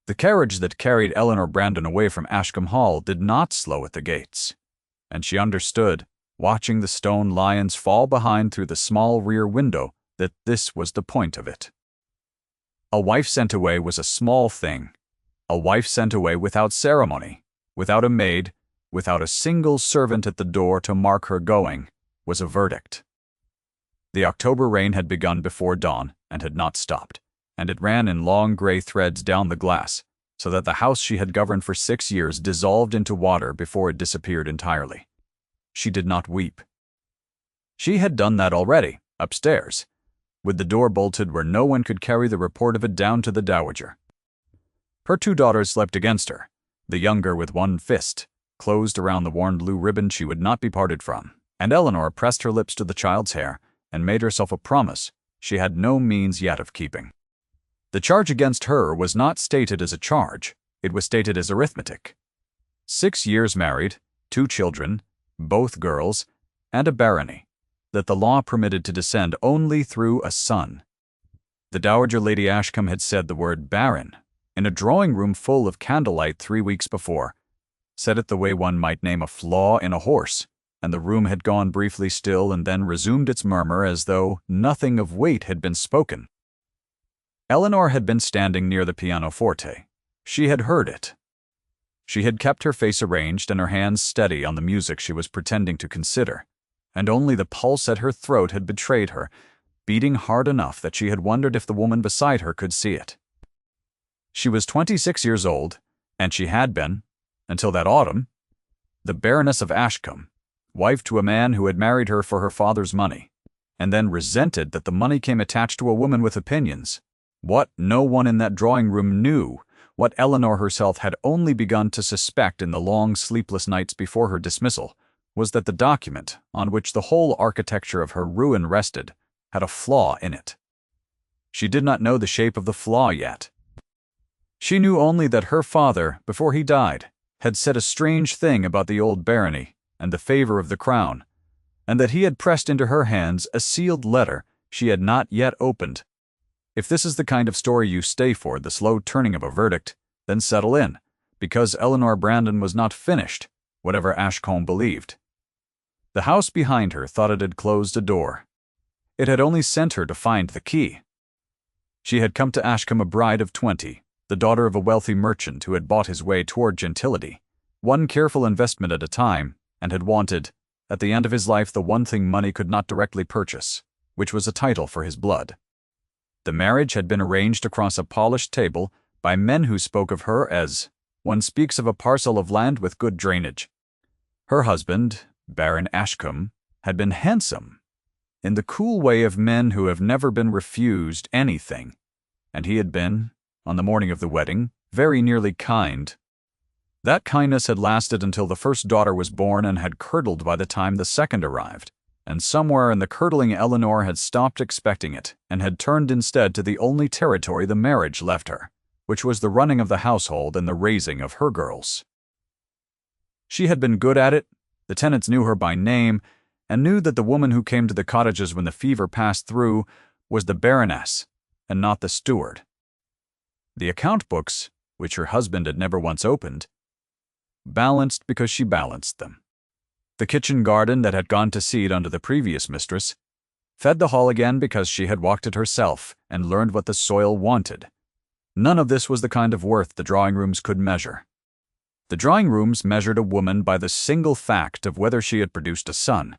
The carriage that carried Eleanor Brandon away from Ashcombe Hall did not slow at the gates, and she understood, watching the stone lions fall behind through the small rear window, that this was the point of it. A wife sent away was a small thing. A wife sent away without ceremony, without a maid, without a single servant at the door to mark her going, was a verdict. The October rain had begun before dawn and had not stopped, and it ran in long gray threads down the glass, so that the house she had governed for 6 years dissolved into water before it disappeared entirely. She did not weep. She had done that already, upstairs, with the door bolted where no one could carry the report of it down to the dowager. Her 2 daughters slept against her, the younger with one fist closed around the worn blue ribbon she would not be parted from, and Eleanor pressed her lips to the child's hair and made herself a promise she had no means yet of keeping. The charge against her was not stated as a charge, it was stated as arithmetic. 6 years married, 2 children, both girls, and a barony, that the law permitted to descend only through a son. The Dowager Lady Ashcombe had said the word baron in a drawing-room full of candlelight 3 weeks before, said it the way one might name a flaw in a horse, and the room had gone briefly still and then resumed its murmur as though nothing of weight had been spoken. Eleanor had been standing near the pianoforte. She had heard it. She had kept her face arranged and her hands steady on the music she was pretending to consider, and only the pulse at her throat had betrayed her, beating hard enough that she had wondered if the woman beside her could see it. She was 26 years old, and she had been, until that autumn, the Baroness of Ashcombe, wife to a man who had married her for her father's money, and then resented that the money came attached to a woman with opinions. What no one in that drawing-room knew, what Eleanor herself had only begun to suspect in the long sleepless nights before her dismissal, was that the document, on which the whole architecture of her ruin rested, had a flaw in it. She did not know the shape of the flaw yet. She knew only that her father, before he died, had said a strange thing about the old barony and the favor of the crown, and that he had pressed into her hands a sealed letter she had not yet opened. If this is the kind of story you stay for, the slow turning of a verdict, then settle in, because Eleanor Brandon was not finished, whatever Ashcombe believed. The house behind her thought it had closed a door. It had only sent her to find the key. She had come to Ashcombe a bride of 20, the daughter of a wealthy merchant who had bought his way toward gentility, one careful investment at a time, and had wanted, at the end of his life, the one thing money could not directly purchase, which was a title for his blood. The marriage had been arranged across a polished table by men who spoke of her as one speaks of a parcel of land with good drainage. Her husband, Baron Ashcombe, had been handsome, in the cool way of men who have never been refused anything, and he had been, on the morning of the wedding, very nearly kind. That kindness had lasted until the first daughter was born and had curdled by the time the second arrived, and somewhere in the curdling Eleanor had stopped expecting it and had turned instead to the only territory the marriage left her, which was the running of the household and the raising of her girls. She had been good at it, the tenants knew her by name, and knew that the woman who came to the cottages when the fever passed through was the Baroness, and not the steward. The account books, which her husband had never once opened, balanced because she balanced them. The kitchen garden that had gone to seed under the previous mistress fed the hall again because she had walked it herself and learned what the soil wanted. None of this was the kind of worth the drawing-rooms could measure. The drawing-rooms measured a woman by the single fact of whether she had produced a son,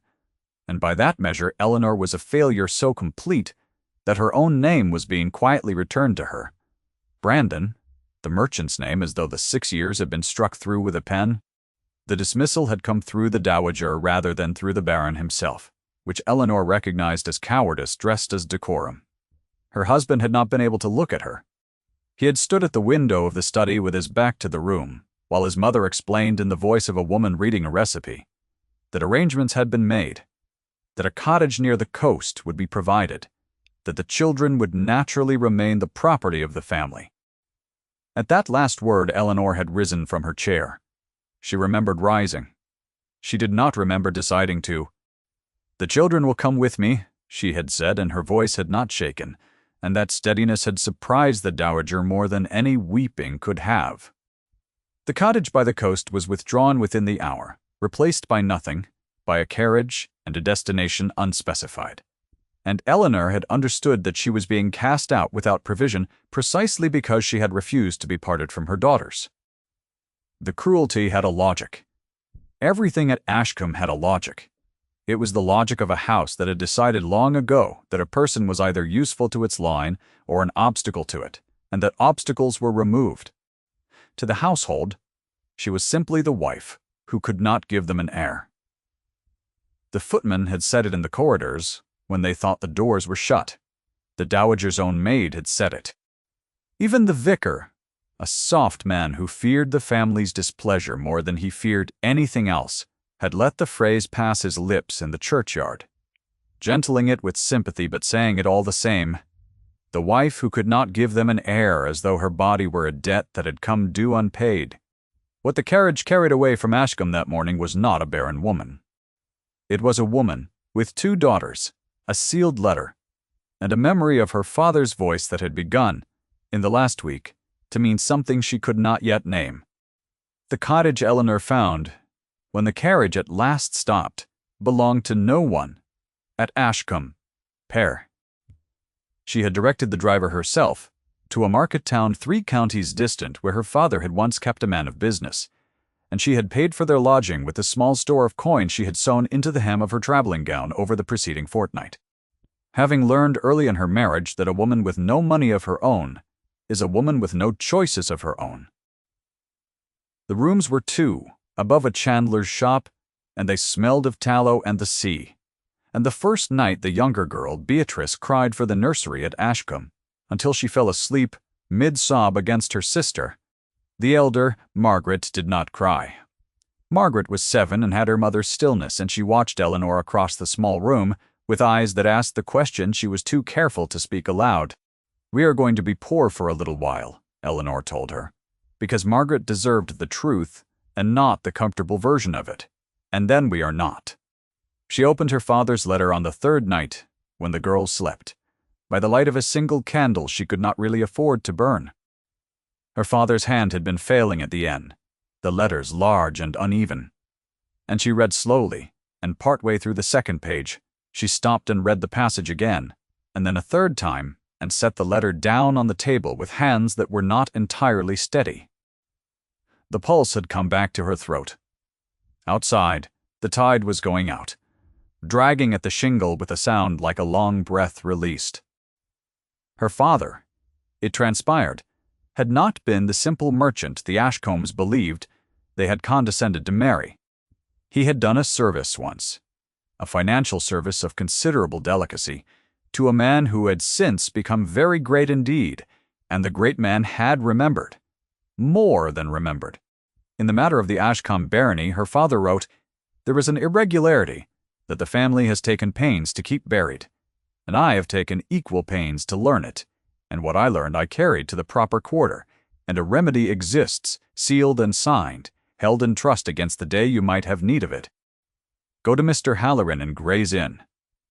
and by that measure Eleanor was a failure so complete that her own name was being quietly returned to her. Brandon, the merchant's name, as though the 6 years had been struck through with a pen. The dismissal had come through the dowager rather than through the baron himself, which Eleanor recognized as cowardice dressed as decorum. Her husband had not been able to look at her. He had stood at the window of the study with his back to the room, while his mother explained in the voice of a woman reading a recipe that arrangements had been made, that a cottage near the coast would be provided, that the children would naturally remain the property of the family. At that last word, Eleanor had risen from her chair. She remembered rising. She did not remember deciding to. "The children will come with me," she had said, and her voice had not shaken, and that steadiness had surprised the dowager more than any weeping could have. The cottage by the coast was withdrawn within the hour, replaced by nothing, by a carriage and a destination unspecified. And Eleanor had understood that she was being cast out without provision precisely because she had refused to be parted from her daughters. The cruelty had a logic. Everything at Ashcombe had a logic. It was the logic of a house that had decided long ago that a person was either useful to its line or an obstacle to it, and that obstacles were removed. To the household, she was simply the wife who could not give them an heir. The footmen had said it in the corridors when they thought the doors were shut. The dowager's own maid had said it. Even the vicar, a soft man who feared the family's displeasure more than he feared anything else, had let the phrase pass his lips in the churchyard, gentling it with sympathy but saying it all the same. The wife who could not give them an heir, as though her body were a debt that had come due unpaid. What the carriage carried away from Ashcombe that morning was not a barren woman. It was a woman with 2 daughters, a sealed letter, and a memory of her father's voice that had begun, in the last week, to mean something she could not yet name. The cottage Eleanor found, when the carriage at last stopped, belonged to no one at Ashcombe, Père. She had directed the driver herself to a market town 3 counties distant where her father had once kept a man of business, and she had paid for their lodging with the small store of coin she had sewn into the hem of her traveling gown over the preceding fortnight. Having learned early in her marriage that a woman with no money of her own is a woman with no choices of her own. The rooms were 2, above a chandler's shop, and they smelled of tallow and the sea. And the first night the younger girl, Beatrice, cried for the nursery at Ashcombe, until she fell asleep, mid-sob against her sister. The elder, Margaret, did not cry. Margaret was 7 and had her mother's stillness, and she watched Eleanor across the small room with eyes that asked the question she was too careful to speak aloud. "We are going to be poor for a little while," Eleanor told her, because Margaret deserved the truth and not the comfortable version of it, and then we are not. She opened her father's letter on the 3rd night, when the girls slept, by the light of a single candle she could not really afford to burn. Her father's hand had been failing at the end, the letters large and uneven. And she read slowly, and partway through the 2nd page, she stopped and read the passage again, and then a 3rd time, and set the letter down on the table with hands that were not entirely steady. The pulse had come back to her throat. Outside, the tide was going out, dragging at the shingle with a sound like a long breath released. Her father, it transpired, had not been the simple merchant the Ashcombes believed they had condescended to marry. He had done a service once, a financial service of considerable delicacy, to a man who had since become very great indeed, and the great man had remembered, more than remembered. In the matter of the Ashcombe barony, her father wrote, "There is an irregularity that the family has taken pains to keep buried, and I have taken equal pains to learn it, and what I learned I carried to the proper quarter, and a remedy exists, sealed and signed, held in trust against the day you might have need of it. Go to Mr. Halloran in Gray's Inn.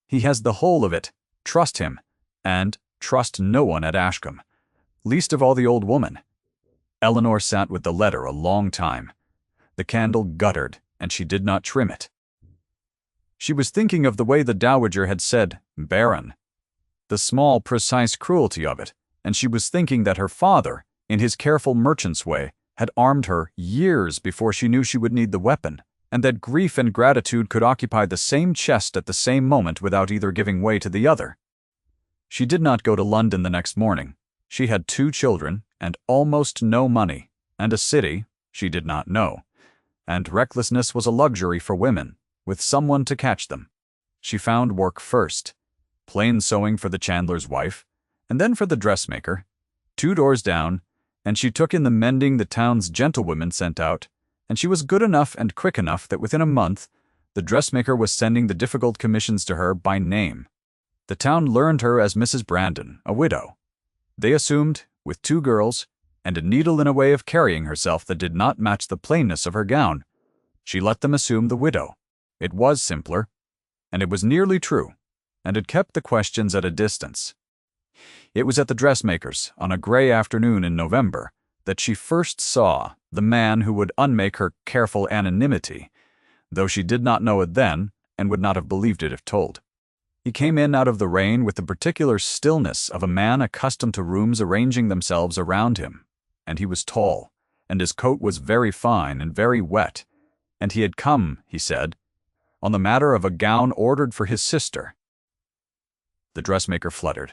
He has the whole of it. Trust him, and trust no one at Ashcombe, least of all the old woman." Eleanor sat with the letter a long time. The candle guttered, and she did not trim it. She was thinking of the way the dowager had said, "Baron," the small, precise cruelty of it, and she was thinking that her father, in his careful merchant's way, had armed her years before she knew she would need the weapon, and that grief and gratitude could occupy the same chest at the same moment without either giving way to the other. She did not go to London the next morning. She had 2 children, and almost no money, and a city she did not know, and recklessness was a luxury for women, with someone to catch them. She found work first, plain sewing for the chandler's wife, and then for the dressmaker, 2 doors down, and she took in the mending the town's gentlewomen sent out, and she was good enough and quick enough that within a month the dressmaker was sending the difficult commissions to her by name. The town learned her as Mrs. Brandon, a widow. They assumed, with 2 girls, and a needle in a way of carrying herself that did not match the plainness of her gown, she let them assume the widow. It was simpler, and it was nearly true, and it kept the questions at a distance. It was at the dressmaker's, on a gray afternoon in November, that she first saw the man who would unmake her careful anonymity, though she did not know it then and would not have believed it if told. He came in out of the rain with the particular stillness of a man accustomed to rooms arranging themselves around him, and he was tall, and his coat was very fine and very wet, and he had come, he said, on the matter of a gown ordered for his sister. The dressmaker fluttered.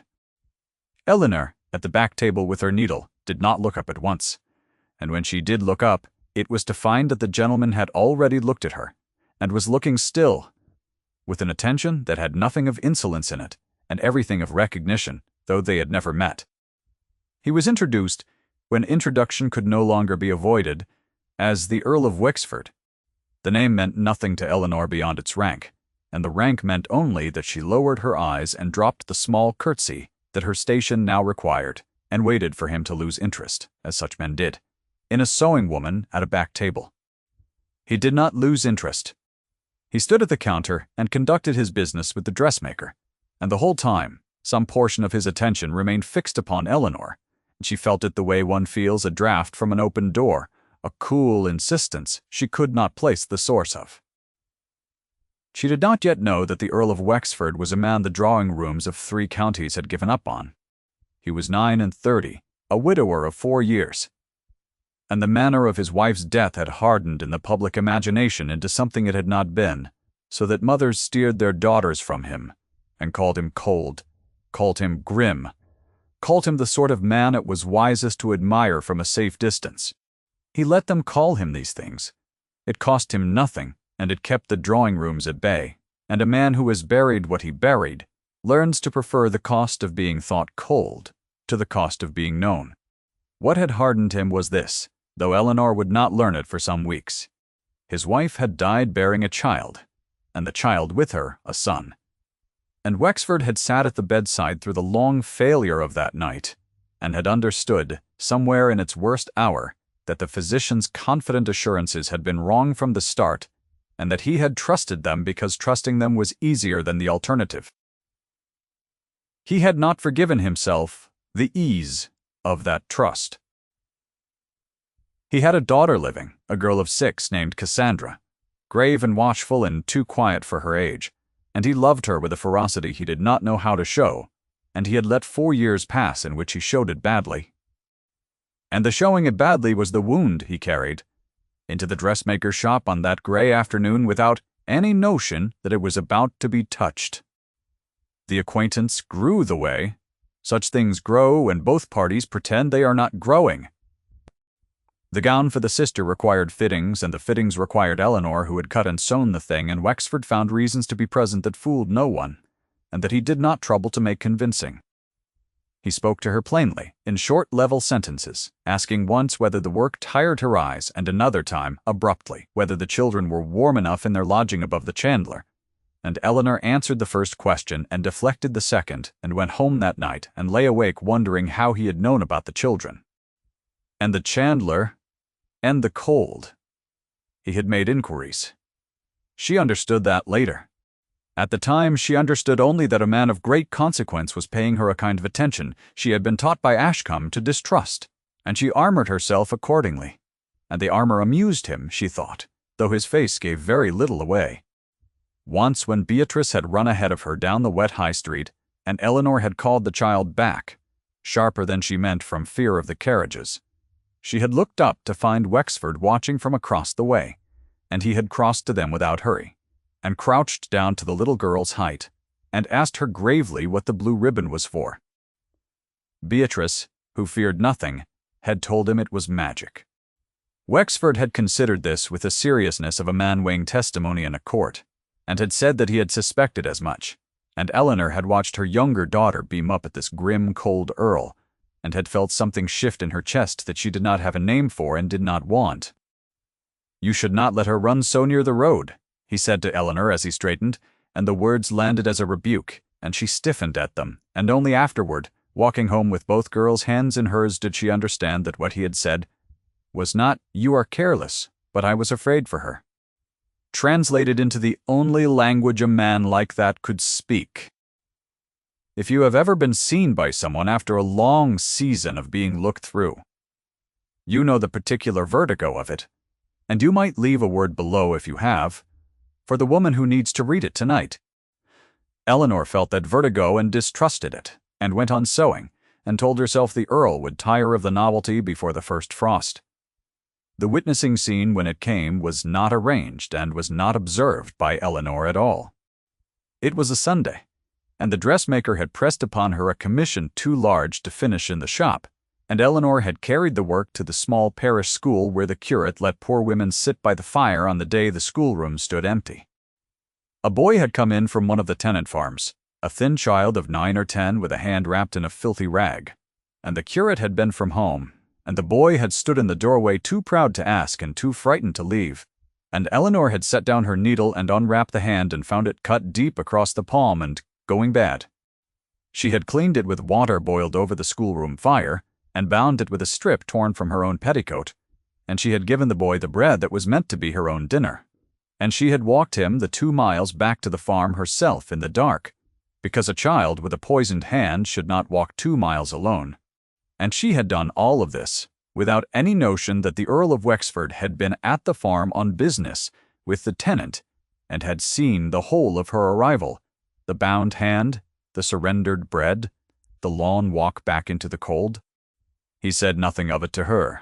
Eleanor, at the back table with her needle, did not look up at once, and when she did look up, it was to find that the gentleman had already looked at her, and was looking still, with an attention that had nothing of insolence in it, and everything of recognition, though they had never met. He was introduced, when introduction could no longer be avoided, as the Earl of Wexford. The name meant nothing to Eleanor beyond its rank, and the rank meant only that she lowered her eyes and dropped the small curtsy that her station now required, and waited for him to lose interest, as such men did, in a sewing woman at a back table. He did not lose interest. He stood at the counter and conducted his business with the dressmaker, and the whole time some portion of his attention remained fixed upon Eleanor, and she felt it the way one feels a draught from an open door, a cool insistence she could not place the source of. She did not yet know that the Earl of Wexford was a man the drawing-rooms of 3 counties had given up on. He was 39, a widower of 4 years, and the manner of his wife's death had hardened in the public imagination into something it had not been, so that mothers steered their daughters from him, and called him cold, called him grim, called him the sort of man it was wisest to admire from a safe distance. He let them call him these things. It cost him nothing, and it kept the drawing-rooms at bay, and a man who has buried what he buried learns to prefer the cost of being thought cold to the cost of being known. What had hardened him was this, though Eleanor would not learn it for some weeks. His wife had died bearing a child, and the child with her a son. And Wexford had sat at the bedside through the long failure of that night, and had understood, somewhere in its worst hour, that the physician's confident assurances had been wrong from the start, and that he had trusted them because trusting them was easier than the alternative. He had not forgiven himself the ease of that trust. He had a daughter living, a girl of 6 named Cassandra, grave and watchful and too quiet for her age, and he loved her with a ferocity he did not know how to show, and he had let 4 years pass in which he showed it badly. And the showing it badly was the wound he carried into the dressmaker's shop on that gray afternoon without any notion that it was about to be touched. The acquaintance grew the way such things grow when both parties pretend they are not growing. The gown for the sister required fittings, and the fittings required Eleanor, who had cut and sewn the thing, and Wexford found reasons to be present that fooled no one, and that he did not trouble to make convincing. He spoke to her plainly, in short level sentences, asking once whether the work tired her eyes, and another time, abruptly, whether the children were warm enough in their lodging above the chandler. And Eleanor answered the first question and deflected the second, and went home that night and lay awake wondering how he had known about the children. And the chandler, and the cold. He had made inquiries. She understood that later. At the time, she understood only that a man of great consequence was paying her a kind of attention she had been taught by Ashcombe to distrust, and she armored herself accordingly. And the armor amused him, she thought, though his face gave very little away. Once, when Beatrice had run ahead of her down the wet High Street, and Eleanor had called the child back, sharper than she meant from fear of the carriages, she had looked up to find Wexford watching from across the way, and he had crossed to them without hurry, and crouched down to the little girl's height, and asked her gravely what the blue ribbon was for. Beatrice, who feared nothing, had told him it was magic. Wexford had considered this with the seriousness of a man weighing testimony in a court, and had said that he had suspected as much, and Eleanor had watched her younger daughter beam up at this grim, cold earl, and had felt something shift in her chest that she did not have a name for and did not want. "You should not let her run so near the road," he said to Eleanor as he straightened, and the words landed as a rebuke, and she stiffened at them, and only afterward, walking home with both girls' hands in hers, did she understand that what he had said was not, "You are careless," but "I was afraid for her," translated into the only language a man like that could speak. if you have ever been seen by someone after a long season of being looked through. You know the particular vertigo of it, and you might leave a word below if you have, for the woman who needs to read it tonight. Eleanor felt that vertigo and distrusted it, and went on sewing, and told herself the Earl would tire of the novelty before the first frost. The witnessing scene when it came was not arranged and was not observed by Eleanor at all. It was a Sunday, and the dressmaker had pressed upon her a commission too large to finish in the shop, and Eleanor had carried the work to the small parish school where the curate let poor women sit by the fire on the day the schoolroom stood empty. A boy had come in from one of the tenant farms, a thin child of 9 or 10 with a hand wrapped in a filthy rag, and the curate had been from home, and the boy had stood in the doorway too proud to ask and too frightened to leave, and Eleanor had set down her needle and unwrapped the hand and found it cut deep across the palm and going bad. She had cleaned it with water boiled over the schoolroom fire, and bound it with a strip torn from her own petticoat, and she had given the boy the bread that was meant to be her own dinner, and she had walked him the 2 miles back to the farm herself in the dark, because a child with a poisoned hand should not walk 2 miles alone. And she had done all of this without any notion that the Earl of Wexford had been at the farm on business with the tenant and had seen the whole of her arrival, the bound hand, the surrendered bread, the long walk back into the cold. He said nothing of it to her.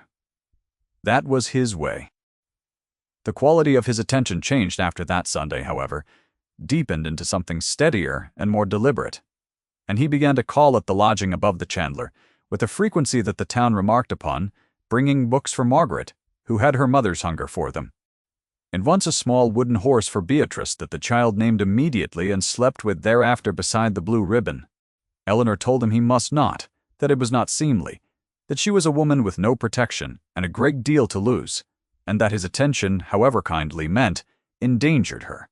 That was his way. The quality of his attention changed after that Sunday, however, deepened into something steadier and more deliberate, and he began to call at the lodging above the chandler, with a frequency that the town remarked upon, bringing books for Margaret, who had her mother's hunger for them, and once a small wooden horse for Beatrice that the child named immediately and slept with thereafter beside the blue ribbon. Eleanor told him he must not, that it was not seemly, that she was a woman with no protection and a great deal to lose, and that his attention, however kindly meant, endangered her.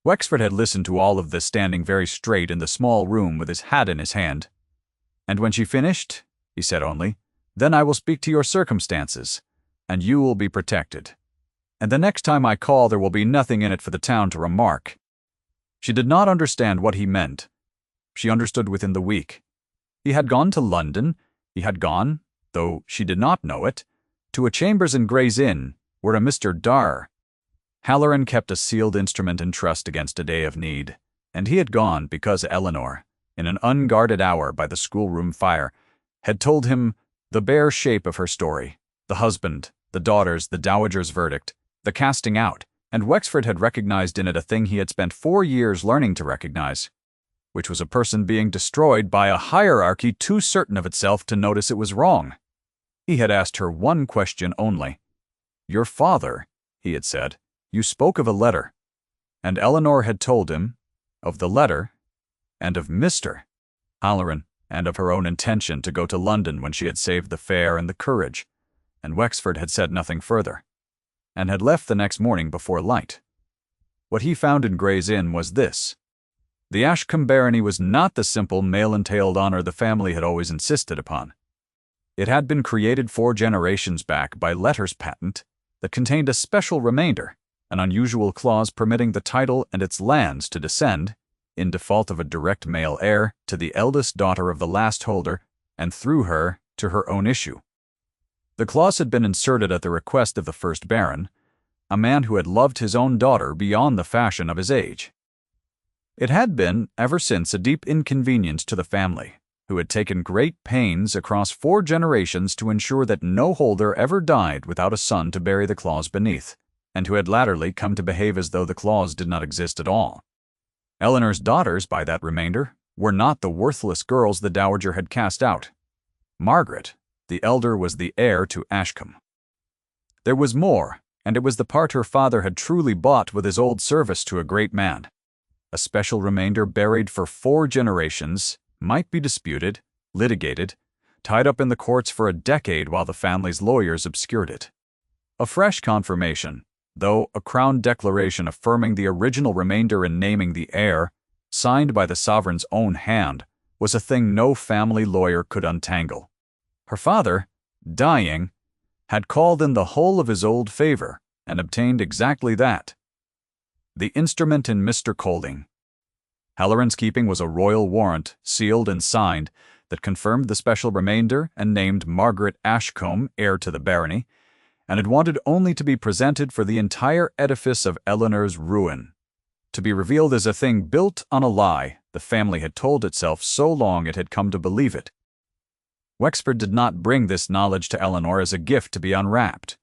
Wexford had listened to all of this standing very straight in the small room with his hat in his hand. And when she finished, he said only, "Then I will speak to your circumstances, and you will be protected. And the next time I call there will be nothing in it for the town to remark." She did not understand what he meant. She understood within the week. He had gone to London. He had gone, though she did not know it, to a chambers in Gray's Inn, where a Mr. Darr Halloran kept a sealed instrument in trust against a day of need, and he had gone because Eleanor, in an unguarded hour by the schoolroom fire, had told him the bare shape of her story, the husband, the daughters, the dowager's verdict, the casting out, and Wexford had recognized in it a thing he had spent 4 years learning to recognize, which was a person being destroyed by a hierarchy too certain of itself to notice it was wrong. He had asked her one question only. "Your father," he had said, "you spoke of a letter." And Eleanor had told him of the letter, and of Mr. Halloran, and of her own intention to go to London when she had saved the fare and the courage, and Wexford had said nothing further, and had left the next morning before light. What he found in Gray's Inn was this. The Ashcombe barony was not the simple male-entailed honor the family had always insisted upon. It had been created 4 generations back by letters patent that contained a special remainder, an unusual clause permitting the title and its lands to descend, in default of a direct male heir, to the eldest daughter of the last holder, and through her to her own issue. The clause had been inserted at the request of the first Baron, a man who had loved his own daughter beyond the fashion of his age. It had been, ever since, a deep inconvenience to the family, who had taken great pains across 4 generations to ensure that no holder ever died without a son to bury the clause beneath, and who had latterly come to behave as though the clause did not exist at all. Eleanor's daughters, by that remainder, were not the worthless girls the dowager had cast out. Margaret, the elder, was the heir to Ashcombe. There was more, and it was the part her father had truly bought with his old service to a great man. A special remainder buried for 4 generations might be disputed, litigated, tied up in the courts for a decade while the family's lawyers obscured it. A fresh confirmation, though a crown declaration affirming the original remainder and naming the heir, signed by the sovereign's own hand, was a thing no family lawyer could untangle. Her father, dying, had called in the whole of his old favor and obtained exactly that. The instrument in Mr. Colding. Halloran's keeping was a royal warrant, sealed and signed, that confirmed the special remainder and named Margaret Ashcombe heir to the barony, and it wanted only to be presented for the entire edifice of Eleanor's ruin, to be revealed as a thing built on a lie the family had told itself so long it had come to believe it. Wexford did not bring this knowledge to Eleanor as a gift to be unwrapped.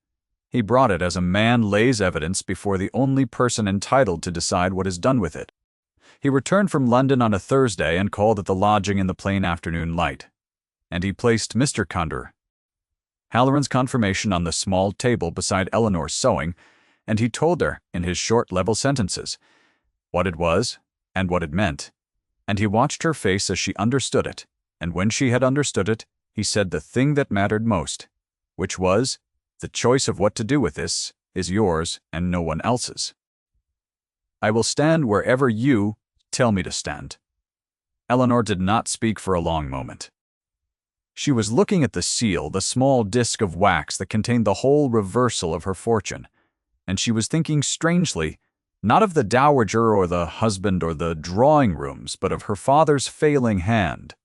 He brought it as a man lays evidence before the only person entitled to decide what is done with it. He returned from London on a Thursday and called at the lodging in the plain afternoon light, and he placed Mr. Conder, Halloran's confirmation, on the small table beside Eleanor's sewing, and he told her, in his short, level sentences, what it was and what it meant, and he watched her face as she understood it, and when she had understood it, he said the thing that mattered most, which was, the choice of what to do with this is yours and no one else's. I will stand wherever you tell me to stand. Eleanor did not speak for a long moment. She was looking at the seal, the small disk of wax that contained the whole reversal of her fortune, and she was thinking strangely, not of the dowager or the husband or the drawing rooms, but of her father's failing hand,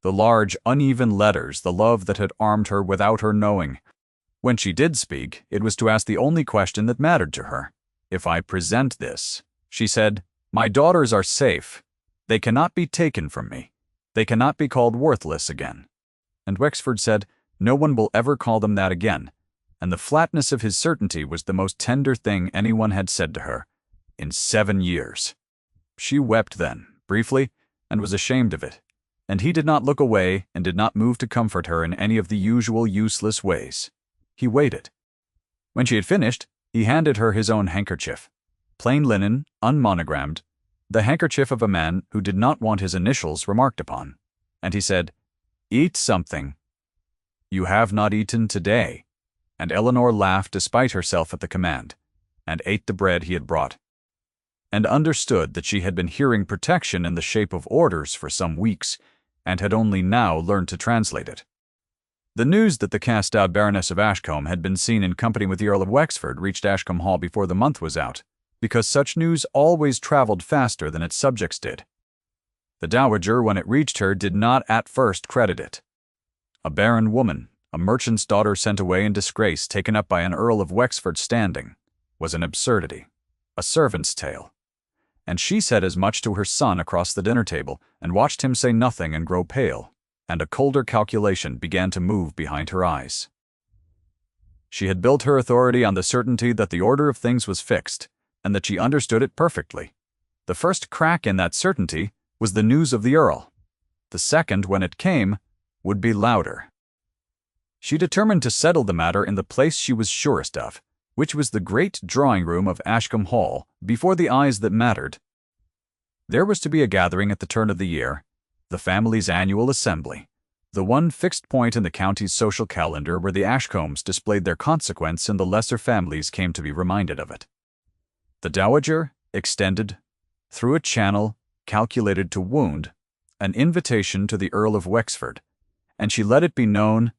the large, uneven letters, the love that had armed her without her knowing. When she did speak, it was to ask the only question that mattered to her. If I present this, she said, my daughters are safe. They cannot be taken from me. They cannot be called worthless again. And Wexford said, no one will ever call them that again, and the flatness of his certainty was the most tender thing anyone had said to her in 7 years. She wept then, briefly, and was ashamed of it, and he did not look away and did not move to comfort her in any of the usual useless ways. He waited. When she had finished, he handed her his own handkerchief, plain linen, unmonogrammed, the handkerchief of a man who did not want his initials remarked upon, and he said, eat something. You have not eaten today. And Eleanor laughed despite herself at the command, and ate the bread he had brought, and understood that she had been hearing protection in the shape of orders for some weeks, and had only now learned to translate it. The news that the cast-out Baroness of Ashcombe had been seen in company with the Earl of Wexford reached Ashcombe Hall before the month was out, because such news always traveled faster than its subjects did. The dowager, when it reached her, did not at first credit it. A barren woman, a merchant's daughter sent away in disgrace, taken up by an Earl of Wexford standing, was an absurdity, a servant's tale. And she said as much to her son across the dinner table, and watched him say nothing and grow pale, and a colder calculation began to move behind her eyes. She had built her authority on the certainty that the order of things was fixed, and that she understood it perfectly. The first crack in that certainty was the news of the Earl. The second, when it came, would be louder. She determined to settle the matter in the place she was surest of, which was the great drawing-room of Ashcombe Hall, before the eyes that mattered. There was to be a gathering at the turn of the year, the family's annual assembly, the one fixed point in the county's social calendar where the Ashcombes displayed their consequence and the lesser families came to be reminded of it. The dowager extended, through a channel calculated to wound, an invitation to the Earl of Wexford, and she let it be known,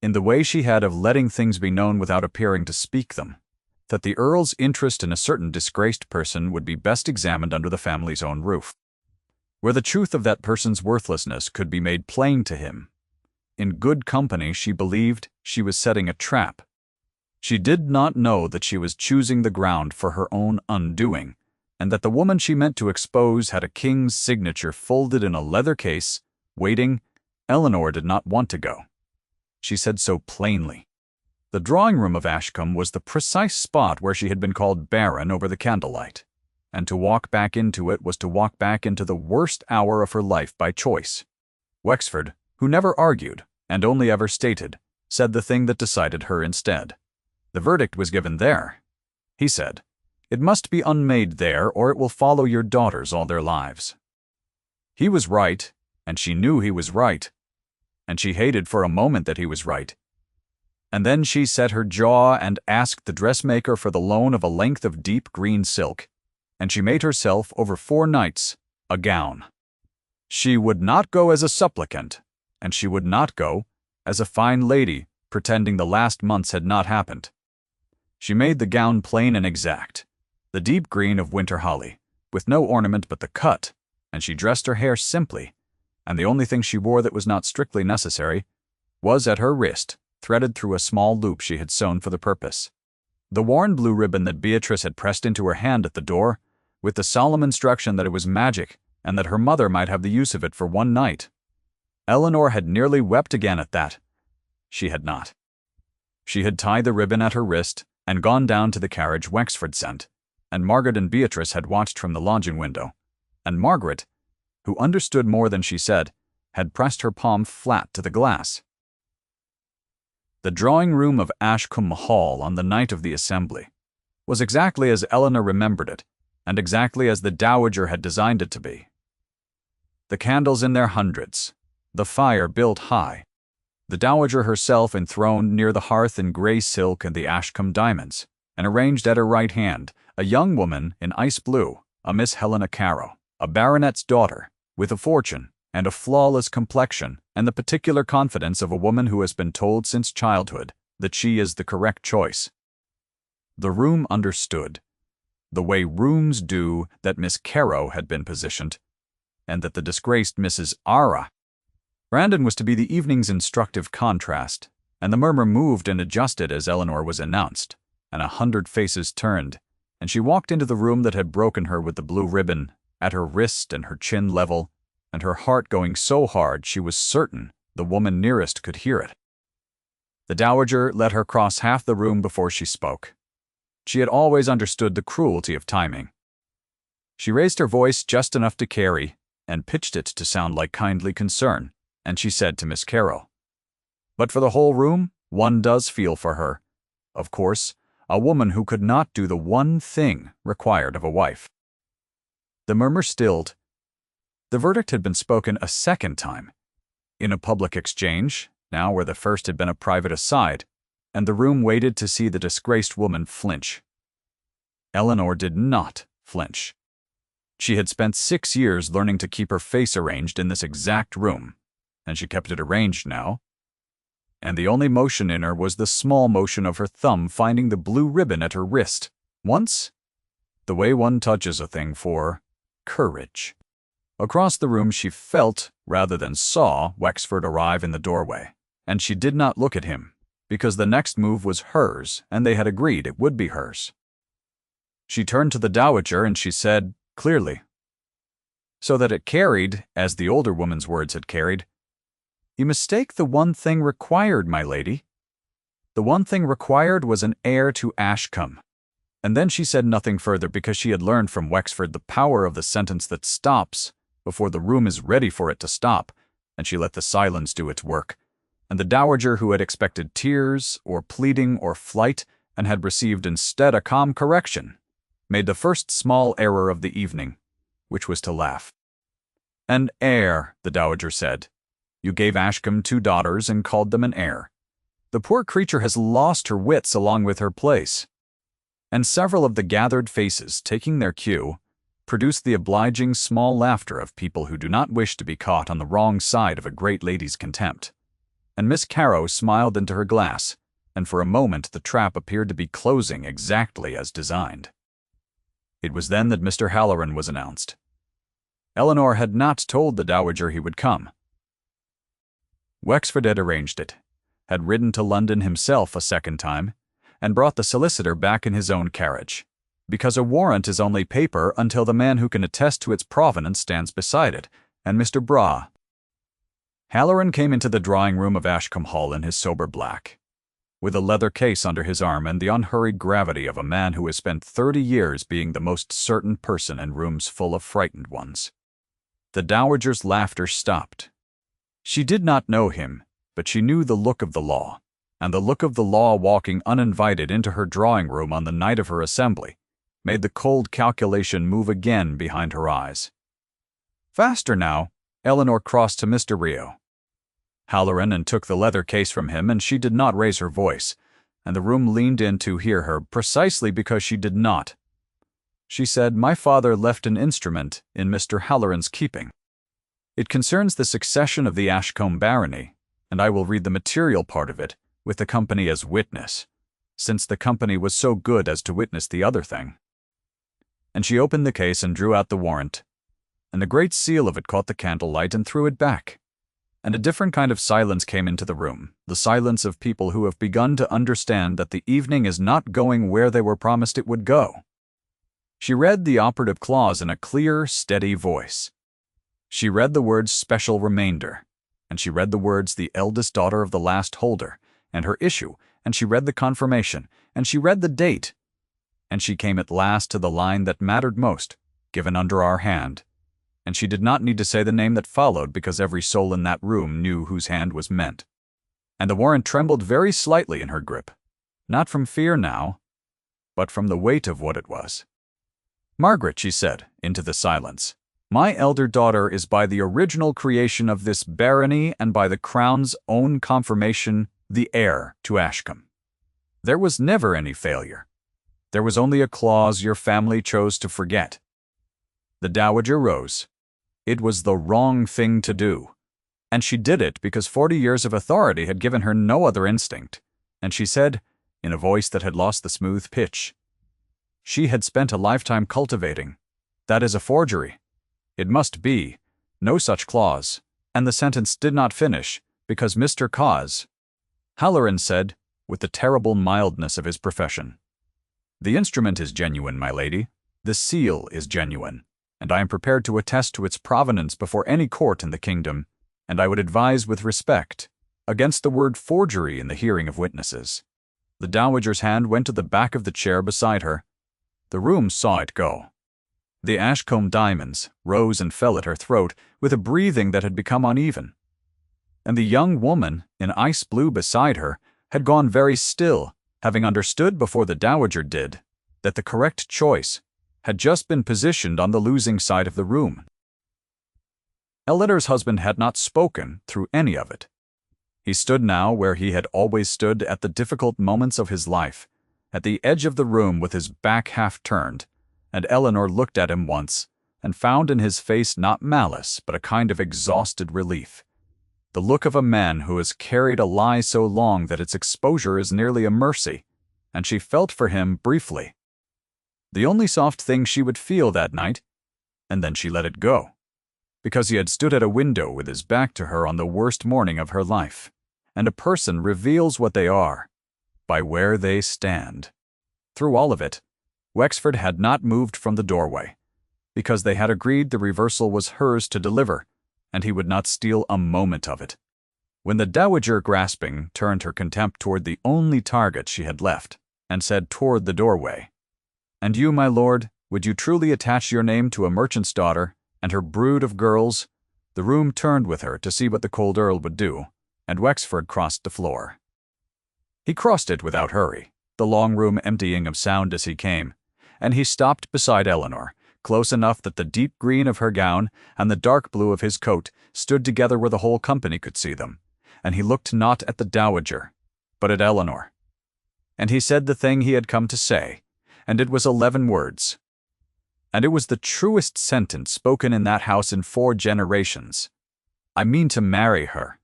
in the way she had of letting things be known without appearing to speak them, that the Earl's interest in a certain disgraced person would be best examined under the family's own roof, where the truth of that person's worthlessness could be made plain to him. In good company, she believed she was setting a trap. She did not know that she was choosing the ground for her own undoing, and that the woman she meant to expose had a king's signature folded in a leather case, waiting. Eleanor did not want to go. She said so plainly. The drawing-room of Ashcombe was the precise spot where she had been called Baron over the candlelight, and to walk back into it was to walk back into the worst hour of her life by choice. Wexford, who never argued, and only ever stated, said the thing that decided her instead. The verdict was given there. He said, it must be unmade there, or it will follow your daughters all their lives. He was right, and she knew he was right, and she hated for a moment that he was right. And then she set her jaw and asked the dressmaker for the loan of a length of deep green silk, and she made herself, over 4 nights, a gown. She would not go as a supplicant, and she would not go as a fine lady, pretending the last months had not happened. She made the gown plain and exact, the deep green of winter holly, with no ornament but the cut, and she dressed her hair simply, and the only thing she wore that was not strictly necessary was at her wrist, threaded through a small loop she had sewn for the purpose. The worn blue ribbon that Beatrice had pressed into her hand at the door, with the solemn instruction that it was magic and that her mother might have the use of it for one night. Eleanor had nearly wept again at that. She had not. She had tied the ribbon at her wrist and gone down to the carriage Wexford sent, and Margaret and Beatrice had watched from the lodging window, and Margaret, who understood more than she said, had pressed her palm flat to the glass. The drawing-room of Ashcombe Hall on the night of the assembly was exactly as Eleanor remembered it, and exactly as the Dowager had designed it to be. The candles in their hundreds, the fire built high, the Dowager herself enthroned near the hearth in grey silk and the Ashcombe diamonds, and arranged at her right hand a young woman in ice blue, a Miss Helena Carew, a baronet's daughter, with a fortune and a flawless complexion and the particular confidence of a woman who has been told since childhood that she is the correct choice. The room understood, the way rooms do, that Miss Carew had been positioned, and that the disgraced Mrs. Ara Brandon was to be the evening's instructive contrast, and the murmur moved and adjusted as Eleanor was announced, and 100 faces turned, and she walked into the room that had broken her with the blue ribbon, at her wrist and her chin level, and her heart going so hard she was certain the woman nearest could hear it. The Dowager let her cross half the room before she spoke. She had always understood the cruelty of timing. She raised her voice just enough to carry, and pitched it to sound like kindly concern, and she said to Miss Carew, "But for the whole room, one does feel for her. Of course, a woman who could not do the one thing required of a wife." The murmur stilled. The verdict had been spoken a second time, in a public exchange, now where the first had been a private aside, and the room waited to see the disgraced woman flinch. Eleanor did not flinch. She had spent 6 years learning to keep her face arranged in this exact room, and she kept it arranged now, and the only motion in her was the small motion of her thumb finding the blue ribbon at her wrist, once, the way one touches a thing for courage. Across the room she felt, rather than saw, Wexford arrive in the doorway, and she did not look at him, because the next move was hers, and they had agreed it would be hers. She turned to the Dowager and she said, clearly, so that it carried, as the older woman's words had carried, "You mistake the one thing required, my lady. The one thing required was an heir to Ashcombe." And then she said nothing further because she had learned from Wexford the power of the sentence that stops before the room is ready for it to stop, and she let the silence do its work. And the Dowager, who had expected tears or pleading or flight and had received instead a calm correction, made the first small error of the evening, which was to laugh. "An heir," the Dowager said. "You gave Ashcombe 2 daughters and called them an heir. The poor creature has lost her wits along with her place." And several of the gathered faces, taking their cue, produced the obliging small laughter of people who do not wish to be caught on the wrong side of a great lady's contempt. And Miss Carew smiled into her glass, and for a moment the trap appeared to be closing exactly as designed. It was then that Mr. Halloran was announced. Eleanor had not told the Dowager he would come. Wexford had arranged it, had ridden to London himself a second time, and brought the solicitor back in his own carriage, because a warrant is only paper until the man who can attest to its provenance stands beside it, and Mr. Bra. Halloran came into the drawing-room of Ashcombe Hall in his sober black, with a leather case under his arm and the unhurried gravity of a man who has spent 30 years being the most certain person in rooms full of frightened ones. The Dowager's laughter stopped. She did not know him, but she knew the look of the law, and the look of the law walking uninvited into her drawing-room on the night of her assembly made the cold calculation move again behind her eyes. Faster now, Eleanor crossed to Mr. Rio. Halloran and took the leather case from him, and she did not raise her voice, and the room leaned in to hear her precisely because she did not. She said, "My father left an instrument in Mr. Halloran's keeping. It concerns the succession of the Ashcombe barony, and I will read the material part of it, with the company as witness, since the company was so good as to witness the other thing." And she opened the case and drew out the warrant, and the great seal of it caught the candlelight and threw it back. And a different kind of silence came into the room, the silence of people who have begun to understand that the evening is not going where they were promised it would go. She read the operative clause in a clear, steady voice. She read the words special remainder, and she read the words the eldest daughter of the last holder, and her issue, and she read the confirmation, and she read the date, and she came at last to the line that mattered most, given under our hand, and she did not need to say the name that followed because every soul in that room knew whose hand was meant. And the warrant trembled very slightly in her grip, not from fear now, but from the weight of what it was. "Margaret," she said, into the silence, "my elder daughter is by the original creation of this barony and by the crown's own confirmation the heir to Ashcombe. There was never any failure. There was only a clause your family chose to forget." The dowager rose. It was the wrong thing to do, and she did it because 40 years of authority had given her no other instinct, and she said, in a voice that had lost the smooth pitch, she had spent a lifetime cultivating. "That is a forgery. It must be no such clause," and the sentence did not finish because Mr. Cause, Halloran said, with the terrible mildness of his profession, "The instrument is genuine, my lady. The seal is genuine, and I am prepared to attest to its provenance before any court in the kingdom, and I would advise with respect against the word forgery in the hearing of witnesses." The dowager's hand went to the back of the chair beside her. The room saw it go. The Ashcombe diamonds rose and fell at her throat with a breathing that had become uneven. And the young woman in ice blue beside her had gone very still, having understood before the dowager did that the correct choice had just been positioned on the losing side of the room. Eleanor's husband had not spoken through any of it. He stood now where he had always stood at the difficult moments of his life, at the edge of the room with his back half turned, and Eleanor looked at him once and found in his face not malice but a kind of exhausted relief. The look of a man who has carried a lie so long that its exposure is nearly a mercy, and she felt for him briefly. The only soft thing she would feel that night, and then she let it go, because he had stood at a window with his back to her on the worst morning of her life, and a person reveals what they are by where they stand. Through all of it, Wexford had not moved from the doorway, because they had agreed the reversal was hers to deliver, and he would not steal a moment of it. When the dowager, grasping, turned her contempt toward the only target she had left, and said toward the doorway, "And you, my lord, would you truly attach your name to a merchant's daughter and her brood of girls?" the room turned with her to see what the cold earl would do, and Wexford crossed the floor. He crossed it without hurry, the long room emptying of sound as he came, and he stopped beside Eleanor, close enough that the deep green of her gown and the dark blue of his coat stood together where the whole company could see them, and he looked not at the dowager, but at Eleanor. And he said the thing he had come to say, and it was 11 words. And it was the truest sentence spoken in that house in 4 generations. "I mean to marry her.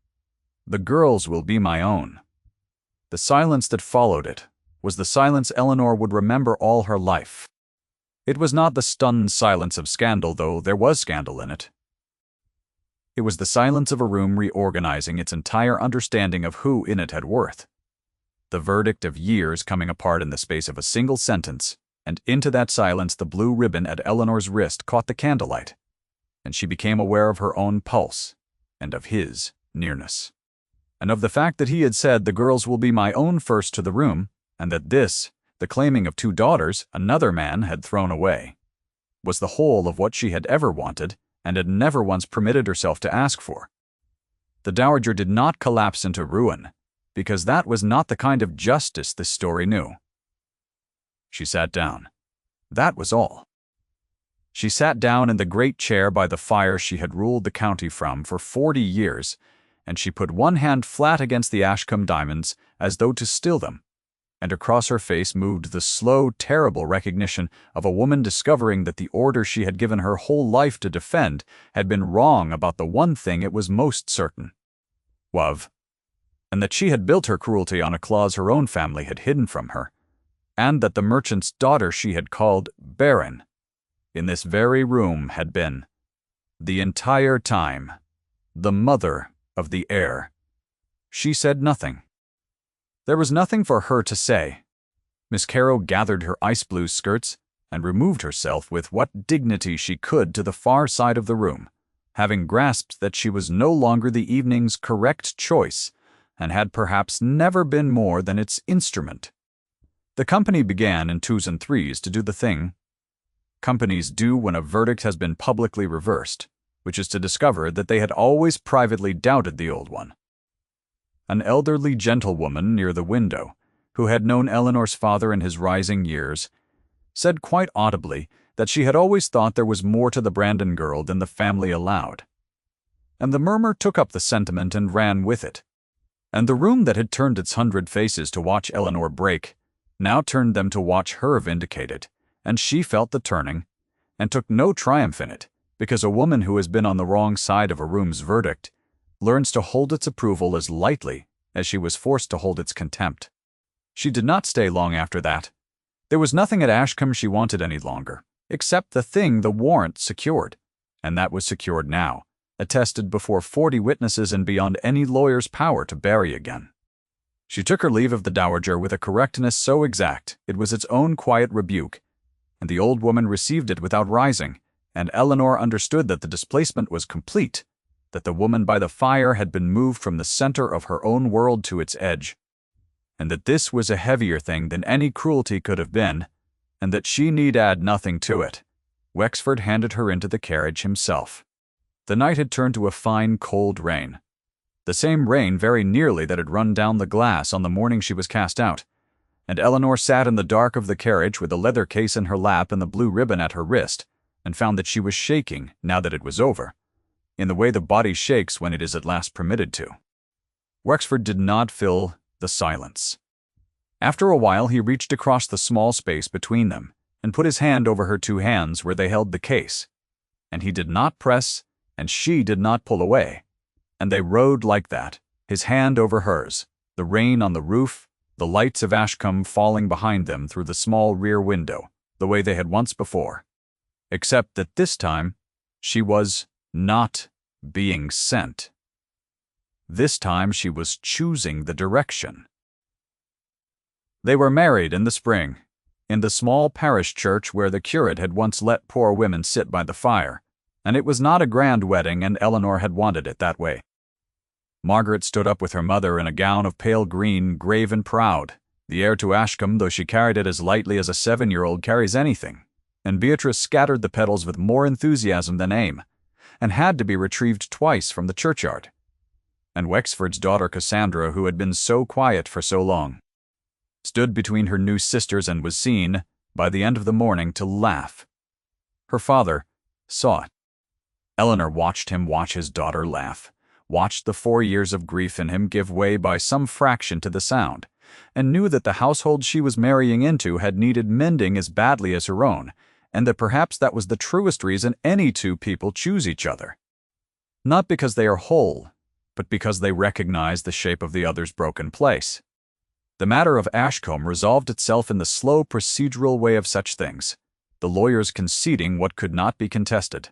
The girls will be my own." The silence that followed it was the silence Eleanor would remember all her life. It was not the stunned silence of scandal, though there was scandal in it. It was the silence of a room reorganizing its entire understanding of who in it had worth. The verdict of years coming apart in the space of a single sentence, and into that silence the blue ribbon at Eleanor's wrist caught the candlelight, and she became aware of her own pulse, and of his nearness, and of the fact that he had said the girls will be my own first to the room, and that this, the claiming of 2 daughters another man had thrown away, was the whole of what she had ever wanted and had never once permitted herself to ask for. The dowager did not collapse into ruin, because that was not the kind of justice this story knew. She sat down. That was all. She sat down in the great chair by the fire she had ruled the county from for 40 years, and she put one hand flat against the Ashcombe diamonds as though to still them, and across her face moved the slow, terrible recognition of a woman discovering that the order she had given her whole life to defend had been wrong about the one thing it was most certain of, and that she had built her cruelty on a clause her own family had hidden from her, and that the merchant's daughter she had called Baron in this very room had been The entire time. The mother of the heir. She said nothing. There was nothing for her to say. Miss Caro gathered her ice-blue skirts and removed herself with what dignity she could to the far side of the room, having grasped that she was no longer the evening's correct choice, and had perhaps never been more than its instrument. The company began in twos and threes to do the thing companies do when a verdict has been publicly reversed, which is to discover that they had always privately doubted the old one. An elderly gentlewoman near the window, who had known Eleanor's father in his rising years, said quite audibly that she had always thought there was more to the Brandon girl than the family allowed. And the murmur took up the sentiment and ran with it. And the room that had turned its 100 faces to watch Eleanor break now turned them to watch her vindicated, and she felt the turning, and took no triumph in it, because a woman who has been on the wrong side of a room's verdict learns to hold its approval as lightly as she was forced to hold its contempt. She did not stay long after that. There was nothing at Ashcombe she wanted any longer, except the thing the warrant secured, and that was secured now, attested before 40 witnesses and beyond any lawyer's power to bury again. She took her leave of the dowager with a correctness so exact it was its own quiet rebuke, and the old woman received it without rising, and Eleanor understood that the displacement was complete, that the woman by the fire had been moved from the center of her own world to its edge, and that this was a heavier thing than any cruelty could have been, and that she need add nothing to it. Wexford handed her into the carriage himself. The night had turned to a fine, cold rain. The same rain very nearly that had run down the glass on the morning she was cast out, and Eleanor sat in the dark of the carriage with the leather case in her lap and the blue ribbon at her wrist, and found that she was shaking, now that it was over, in the way the body shakes when it is at last permitted to. Wexford did not fill the silence. After a while he reached across the small space between them, and put his hand over her 2 hands where they held the case, and he did not press, and she did not pull away, and they rode like that, his hand over hers, the rain on the roof, the lights of Ashcombe falling behind them through the small rear window, the way they had once before, except that this time she was not being sent. This time she was choosing the direction. They were married in the spring, in the small parish church where the curate had once let poor women sit by the fire, and it was not a grand wedding, and Eleanor had wanted it that way. Margaret stood up with her mother in a gown of pale green, grave and proud, the heir to Ashcombe, though she carried it as lightly as a 7-year-old carries anything, and Beatrice scattered the petals with more enthusiasm than aim, and had to be retrieved twice from the churchyard. And Wexford's daughter Cassandra, who had been so quiet for so long, stood between her new sisters and was seen, by the end of the morning, to laugh. Her father saw it. Eleanor watched him watch his daughter laugh, watched the 4 years of grief in him give way by some fraction to the sound, and knew that the household she was marrying into had needed mending as badly as her own, and that perhaps that was the truest reason any 2 people choose each other. Not because they are whole, but because they recognize the shape of the other's broken place. The matter of Ashcombe resolved itself in the slow procedural way of such things, the lawyers conceding what could not be contested,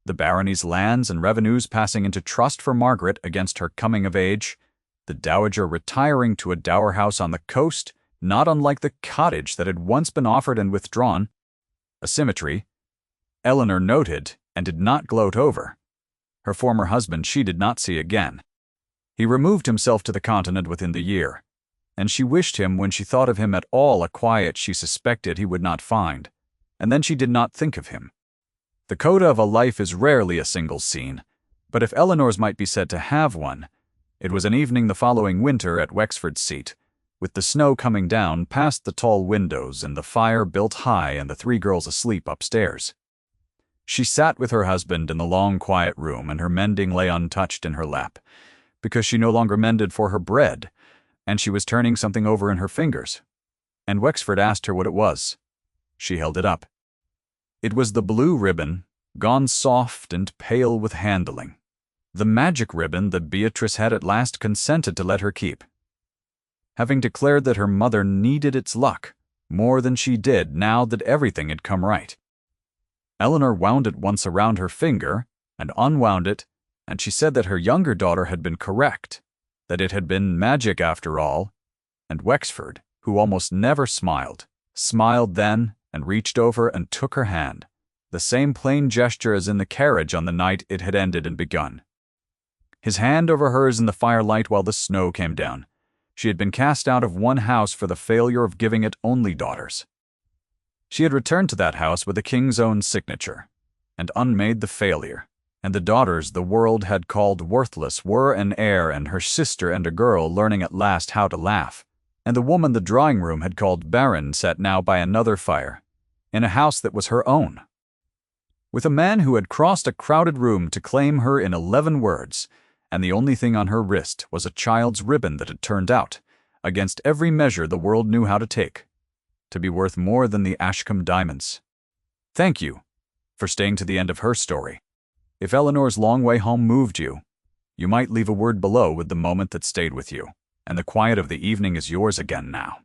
the barony's lands and revenues passing into trust for Margaret against her coming of age, the dowager retiring to a dower house on the coast, not unlike the cottage that had once been offered and withdrawn, a symmetry Eleanor noted and did not gloat over. Her former husband she did not see again. He removed himself to the continent within the year, and she wished him, when she thought of him at all, a quiet she suspected he would not find, and then she did not think of him. The coda of a life is rarely a single scene, but if Eleanor's might be said to have one, it was an evening the following winter at Wexford seat, with the snow coming down past the tall windows and the fire built high and the 3 girls asleep upstairs. She sat with her husband in the long quiet room, and her mending lay untouched in her lap, because she no longer mended for her bread, and she was turning something over in her fingers, and Wexford asked her what it was. She held it up. It was the blue ribbon, gone soft and pale with handling, the magic ribbon that Beatrice had at last consented to let her keep, having declared that her mother needed its luck more than she did now that everything had come right. Eleanor wound it once around her finger, and unwound it, and she said that her younger daughter had been correct, that it had been magic after all, and Wexford, who almost never smiled, smiled then and reached over and took her hand, the same plain gesture as in the carriage on the night it had ended and begun. His hand over hers in the firelight while the snow came down. She had been cast out of one house for the failure of giving it only daughters. She had returned to that house with the king's own signature, and unmade the failure, and the daughters the world had called worthless were an heir and her sister and a girl learning at last how to laugh, and the woman the drawing-room had called barren sat now by another fire, in a house that was her own, with a man who had crossed a crowded room to claim her in 11 words, and the only thing on her wrist was a child's ribbon that had turned out, against every measure the world knew how to take, to be worth more than the Ashcombe diamonds. Thank you for staying to the end of her story. If Eleanor's long way home moved you, you might leave a word below with the moment that stayed with you, and the quiet of the evening is yours again now.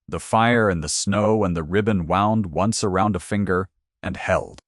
The fire and the snow and the ribbon wound once around a finger and held.